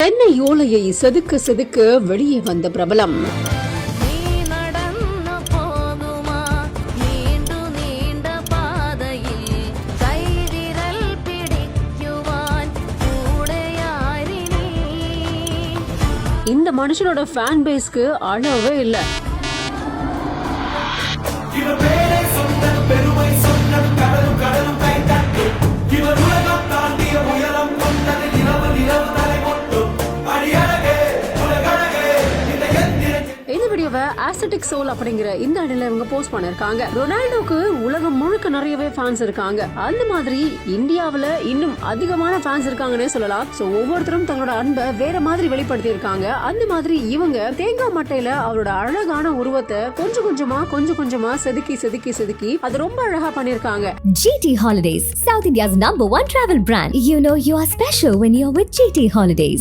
தென்னை ஓலையை செதுக்க செதுக்க வெளியே வந்த பிரபலம். இந்த மனுஷனோட ஃபேன் பேஸ்க்கு அளவே இல்லை. இந்த வீடியோவை ஆஸ்தெட்டிக் சோல் அப்படிங்கிற இந்த அடியில இவங்க போஸ்ட் பண்ணிருக்காங்க. ரொனால்டோக்கு உலகம் முழுக்க நிறையவே ஃபேன்ஸ் இருக்காங்க. அந்த மாதிரி இந்தியாவில இன்னும் அதிகமான ஃபேன்ஸ் இருக்காங்கன்னே சொல்லலாம். சோ ஒவ்வொருத்தரும் தங்களோட அன்பை வேற மாதிரி வெளிப்படுத்தி இருக்காங்க. அந்த மாதிரி இவங்க தேங்காய் மட்டையில அவரோட அழகான உருவத்தை கொஞ்சம் கொஞ்சமா செதுக்கி அது ரொம்ப அழகா பண்ணிருக்காங்க. GT Holidays, South India's #1 travel brand. You know you are special when you're with GT Holidays.